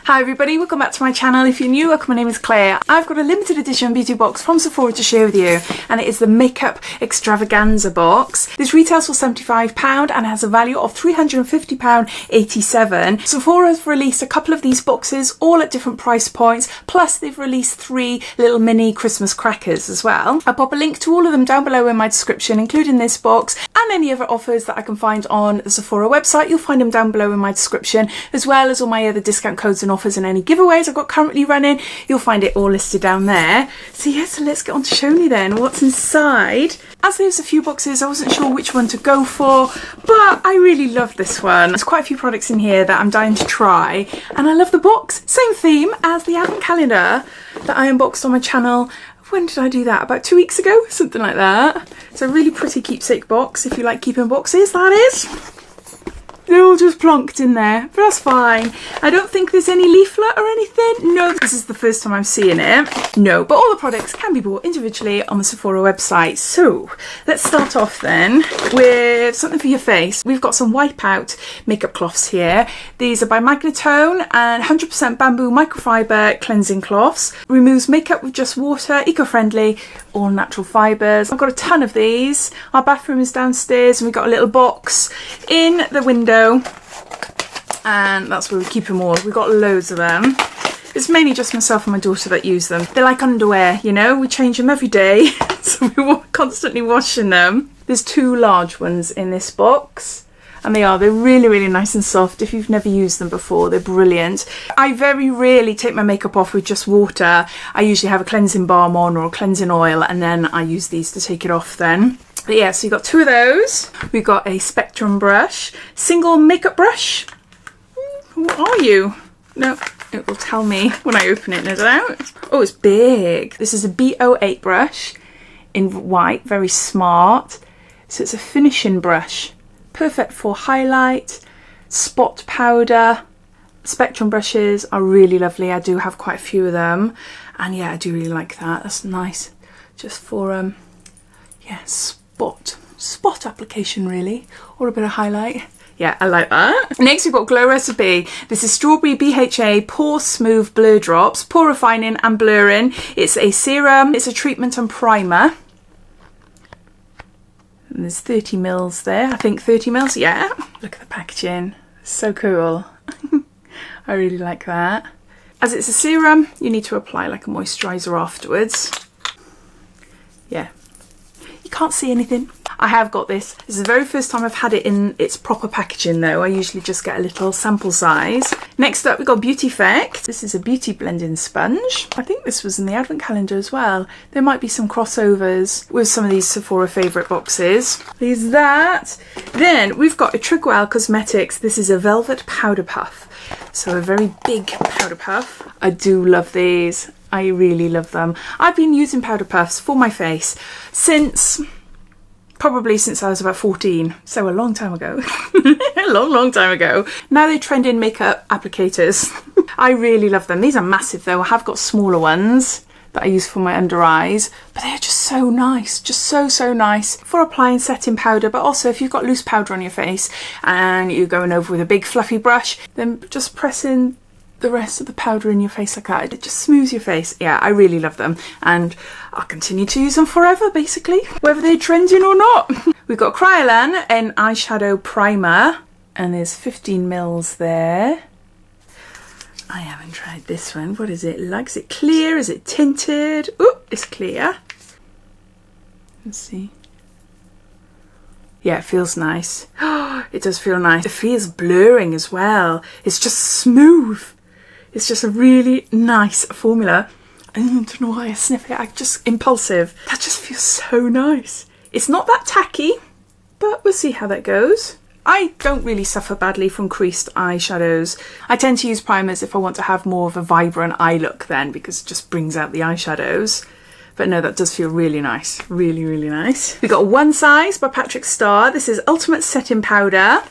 Hi everybody, welcome back to my channel. If you're new, welcome, my name is Claire. I've got a limited edition beauty box from Sephora to share with you, and it is the Makeup Extravaganza box. This retails for £75 and has a value of £350.87. Sephora has released a couple of these boxes, all at different price points, plus they've released 3 little mini Christmas crackers as well. I'll pop a link to all of them down below in my description, including this box and any other offers that I can find on the Sephora website. You'll find them down below in my description, as well as all my other discount codes and offers and any giveaways I've got currently running. You'll find it all listed down there. So yeah, so let's get on to showing you then what's inside. As there's a few boxes, I wasn't sure which one to go for, but I really love this one. There's quite a few products in here that I'm dying to try, and I love the box. Same theme as the advent calendar that I unboxed on my channel. When did I do that? About 2 weeks ago? Something like that. It's a really pretty keepsake box if you like keeping boxes, that is. They're all just plonked in there, but that's fine. I don't think there's any leaflet or anything. No, this is the first time I'm seeing it. No, but all the products can be bought individually on the Sephora website. So let's start off then with something for your face. We've got some Wipeout makeup cloths here. These are by Magnetone and 100% bamboo microfiber cleansing cloths. Removes makeup with just water, eco-friendly, all natural fibres. I've got a ton of these. Our bathroom is downstairs and we've got a little box in the window, and that's where we keep them all. We've got loads of them. It's mainly just myself and my daughter that use them. They're like underwear, you know, we change them every day, so we're constantly washing them. There's 2 large ones in this box, and they're really nice and soft. If you've never used them before, they're brilliant. I very rarely take my makeup off with just water. I usually have a cleansing balm on or a cleansing oil, and then I use these to take it off then. But yeah, so you've got 2 of those. We've got a Spectrum brush, single makeup brush. Who are you? No, it will tell me when I open it, no doubt. Oh, it's big. This is a B08 brush in white, very smart. So it's a finishing brush, perfect for highlight, spot powder. Spectrum brushes are really lovely. I do have quite a few of them. And yeah, I do really like that. That's nice. Just for, yeah, spot application really, or a bit of highlight. Yeah, I like that. Next we've got Glow Recipe. This is Strawberry BHA Pore Smooth Blur Drops, pore refining and blurring. It's a serum, it's a treatment and primer. And there's 30 mils there, I think 30 mils, yeah. Look at the packaging, so cool. I really like that. As it's a serum, you need to apply like a moisturiser afterwards. Yeah. You can't see anything. I have got this. This is the very first time I've had it in its proper packaging though. I usually just get a little sample size. Next up we've got Beauty Effect. This is a beauty blending sponge. I think this was in the advent calendar as well. There might be some crossovers with some of these Sephora favourite boxes. There's that. Then we've got a Triguel Cosmetics. This is a Velvet Powder Puff. So a very big powder puff. I do love these. I really love them. I've been using powder puffs for my face probably since I was about 14, so a long time ago. A long time ago. Now they trend in makeup applicators. I really love them. These are massive though. I have got smaller ones that I use for my under eyes, but they're just so nice, just so nice for applying setting powder. But also if you've got loose powder on your face and you're going over with a big fluffy brush, then just pressing the rest of the powder in your face like that, it just smooths your face. Yeah, I really love them, and I'll continue to use them forever basically, whether they're trending or not. We've got Kryolan, an eyeshadow primer, and there's 15 mils there. I haven't tried this one. What is it like? Is it clear? Is it tinted? Oh, it's clear. Let's see. Yeah, it feels nice. It does feel nice. It feels blurring as well. It's just smooth. It's just a really nice formula. I don't know why I sniff it. I'm just impulsive. That just feels so nice. It's not that tacky, but we'll see how that goes. I don't really suffer badly from creased eyeshadows. I tend to use primers if I want to have more of a vibrant eye look then, because it just brings out the eyeshadows. But no, that does feel really nice. Really nice. We got One Size by Patrick Starr. This is Ultimate Setting Powder.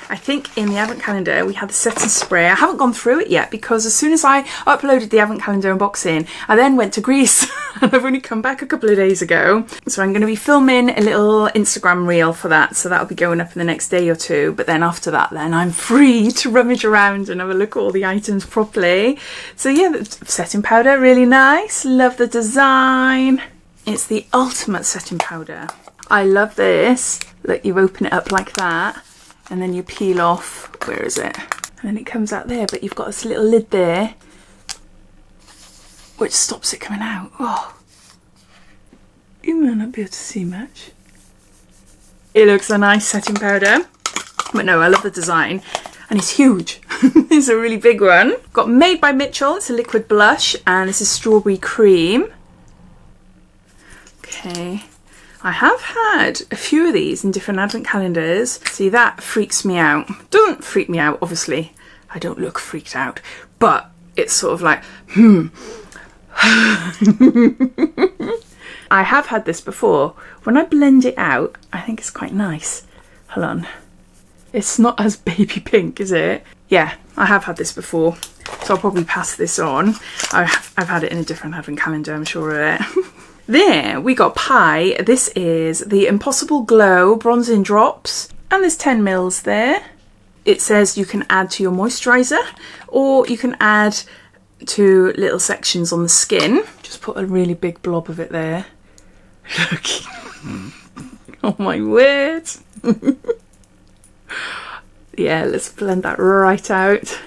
I think in the advent calendar we had the setting spray. I haven't gone through it yet because as soon as I uploaded the advent calendar unboxing, I then went to Greece and I've only come back a couple of days ago. So I'm going to be filming a little Instagram reel for that. So that'll be going up in the next day or two. But then after that, then I'm free to rummage around and have a look at all the items properly. So yeah, the setting powder, really nice. Love the design. It's the ultimate setting powder. I love this. Look, you open it up like that and then you peel off. Where is it? And then it comes out there, but you've got this little lid there which stops it coming out. Oh, you might not be able to see much. It looks a nice setting powder, but no, I love the design, and it's huge. It's a really big one. Got Made by Mitchell. It's a liquid blush, and this is Strawberry Cream. Okay, I have had a few of these in different advent calendars. See, that freaks me out. Doesn't freak me out, obviously. I don't look freaked out, but it's sort of like, I have had this before. When I blend it out, I think it's quite nice. Hold on. It's not as baby pink, is it? Yeah, I have had this before, so I'll probably pass this on. I've had it in a different advent calendar, I'm sure of it. There, we got Pie. This is the Impossible Glow Bronzing Drops, and there's 10 mils there. It says you can add to your moisturiser, or you can add to little sections on the skin. Just put a really big blob of it there. Look. Oh my word. Yeah, let's blend that right out.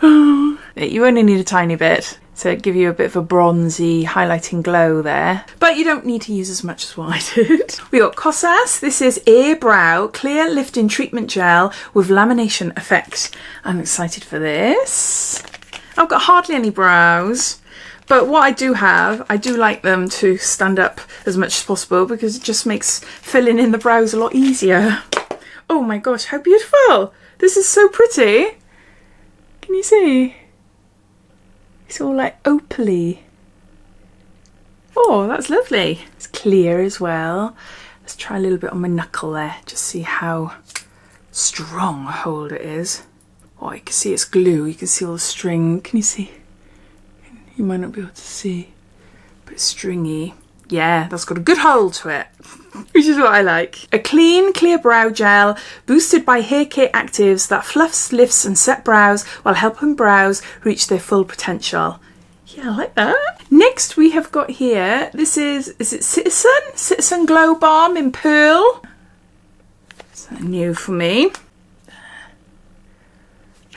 You only need a tiny bit to give you a bit of a bronzy highlighting glow there, but you don't need to use as much as what I did. We got Kosas. This is Air Brow Clear Lifting Treatment Gel with Lamination Effect. I'm excited for this. I've got hardly any brows, but what I do have, I do like them to stand up as much as possible because it just makes filling in the brows a lot easier. Oh my gosh, how beautiful! This is so pretty. Can you see? It's all like opaly. Oh, that's lovely. It's clear as well. Let's try a little bit on my knuckle there, just see how strong a hold it is. Oh, you can see it's glue. You can see all the string. Can you see? You might not be able to see, but it's stringy. Yeah, that's got a good hold to it, which is what I like. A clean, clear brow gel boosted by hair care actives that fluffs, lifts and set brows while helping brows reach their full potential. Yeah, I like that. Next we have got here, this is it Citizen? Citizen Glow Balm in Pearl. Is that new for me?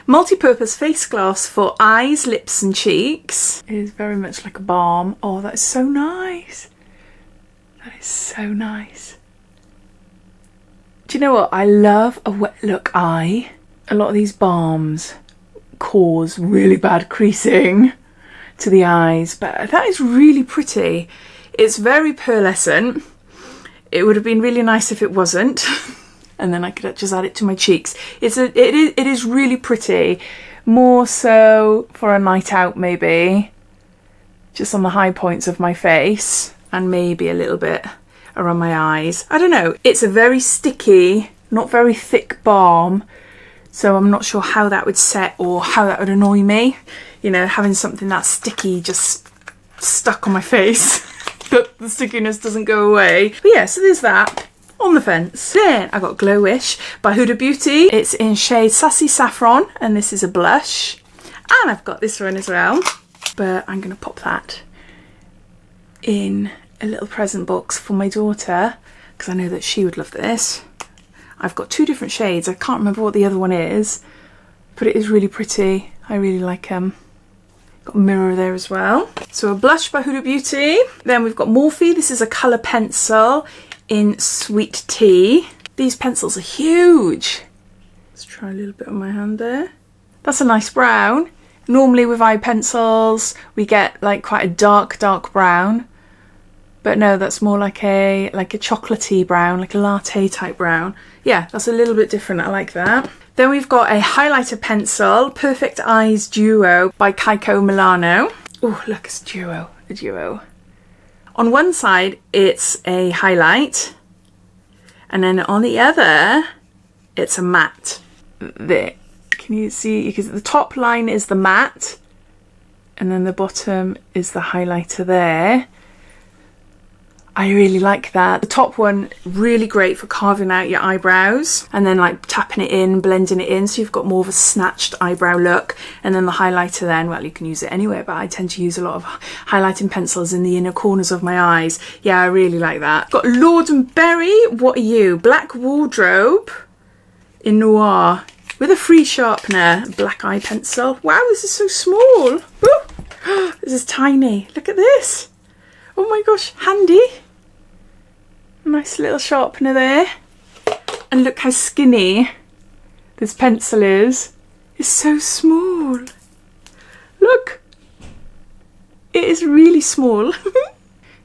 Multi-purpose face gloss for eyes, lips and cheeks. It is very much like a balm. Oh, that is so nice. That is so nice. Do you know what? I love a wet look eye. A lot of these balms cause really bad creasing to the eyes, but that is really pretty. It's very pearlescent. It would have been really nice if it wasn't. And then I could just add it to my cheeks. It is really pretty, more so for a night out maybe, just on the high points of my face and maybe a little bit around my eyes. I don't know, it's a very sticky, not very thick balm, so I'm not sure how that would set or how that would annoy me, you know, having something that sticky just stuck on my face, but the stickiness doesn't go away. But yeah, so there's that. On the fence. Then I got Glowish by Huda Beauty. It's in shade Sassy Saffron, and this is a blush. And I've got this one as well, but I'm going to pop that in a little present box for my daughter because I know that she would love this. I've got two different shades. I can't remember what the other one is, but it is really pretty. I really like them. Got a mirror there as well. So a blush by Huda Beauty. Then we've got Morphe. This is a colour pencil in Sweet Tea. These pencils are huge. Let's try a little bit on my hand there. That's a nice brown. Normally with eye pencils we get like quite a dark brown, but no, that's more like a chocolatey brown, like a latte type brown. Yeah, that's a little bit different. I like that. Then we've got a highlighter pencil, Perfect Eyes Duo by Kaiko Milano. Oh look, it's a duo. On one side it's a highlight, and then on the other it's a matte. There, can you see? Because the top line is the matte, And then the bottom is the highlighter there. I really like that. The top one, really great for carving out your eyebrows and then like tapping it in, blending it in, so you've got more of a snatched eyebrow look. And then the highlighter then, well, you can use it anywhere, but I tend to use a lot of highlighting pencils in the inner corners of my eyes. Yeah, I really like that. Got Lord and Berry, what are you? Black Wardrobe in Noir with a free sharpener, black eye pencil. Wow, this is so small. Woo! This is tiny. Look at this. Oh my gosh, handy. Nice little sharpener there. And look how skinny this pencil is. It's so small. Look. It is really small.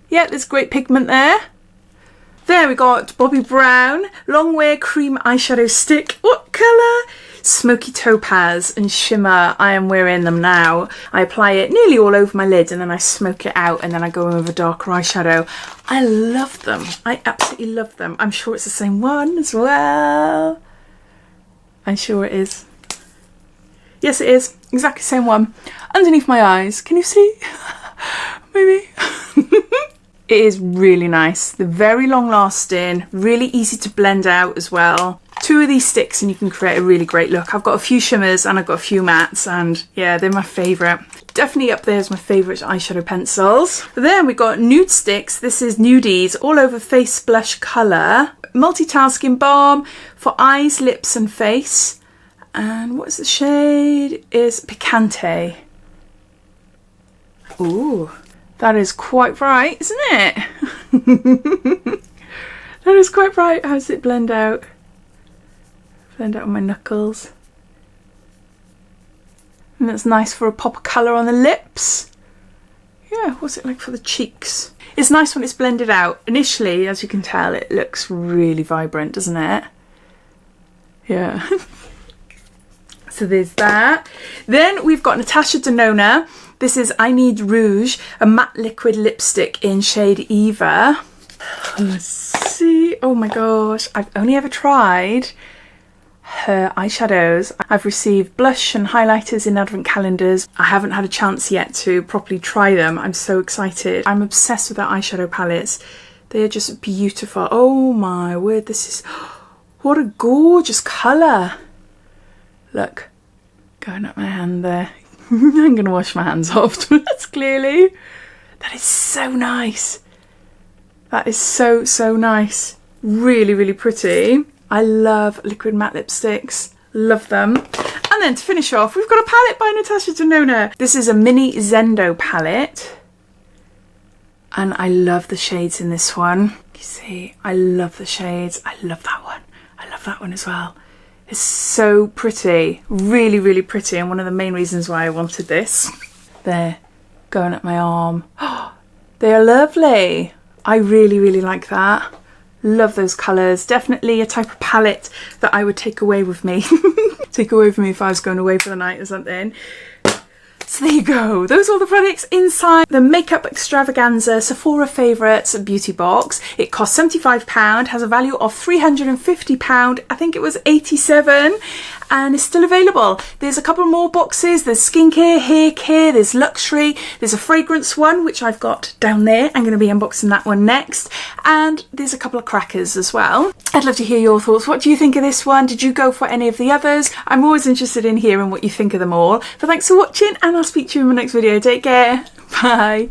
Yeah, there's great pigment there. There we got Bobbi Brown Long Wear Cream Eyeshadow Stick. What colour? Smoky Topaz and Shimmer. I am wearing them now. I apply it nearly all over my lid and then I smoke it out and then I go in with a darker eyeshadow. I love them. I absolutely love them. I'm sure it's the same one as well. I'm sure it is. Yes, it is. Exactly the same one. Underneath my eyes. Can you see? Maybe. It is really nice. They're very long lasting, really easy to blend out as well. 2 of these sticks and you can create a really great look. I've got a few shimmers and I've got a few mattes and yeah, they're my favourite. Definitely up there as my favourite eyeshadow pencils. Then we got nude sticks. This is Nudies All Over Face Blush Colour. Multitasking balm for eyes, lips and face. And what is the shade? Is Picante. Ooh, that is quite bright, isn't it? That is quite bright. How does it blend out? Blend out on my knuckles. And that's nice for a pop of colour on the lips. Yeah, what's it like for the cheeks? It's nice when it's blended out. Initially, as you can tell, it looks really vibrant, doesn't it? Yeah. So there's that. Then we've got Natasha Denona. This is I Need Rouge, a matte liquid lipstick in shade Eva. Let's see. Oh my gosh, I've only ever tried her eyeshadows. I've received blush and highlighters in advent calendars. I haven't had a chance yet to properly try them. I'm so excited. I'm obsessed with their eyeshadow palettes. They are just beautiful. Oh my word, this is, what a gorgeous colour. Look, going up my hand there. I'm going to wash my hands afterwards, clearly. That is so nice. That is so, so nice. Really, really pretty. I love liquid matte lipsticks. Love them. And then to finish off, we've got a palette by Natasha Denona. This is a mini Zendo palette. And I love the shades in this one. You see, I love the shades. I love that one. I love that one as well. It's so pretty. Really, really pretty. And one of the main reasons why I wanted this. There, going up my arm. Oh, they are lovely. I really, really like that. Love those colours. Definitely a type of palette that I would take away with me. Take away with me if I was going away for the night or something. So there you go. Those are all the products inside the Makeup Extravaganza Sephora Favourites beauty box. It costs £75, has a value of £350. I think it was 87, and it's still available. There's a couple more boxes. There's skincare, hair care, there's luxury, there's a fragrance one, which I've got down there. I'm going to be unboxing that one next. And there's a couple of crackers as well. I'd love to hear your thoughts. What do you think of this one? Did you go for any of the others? I'm always interested in hearing what you think of them all. But thanks for watching, and I'll speak to you in my next video. Take care. Bye.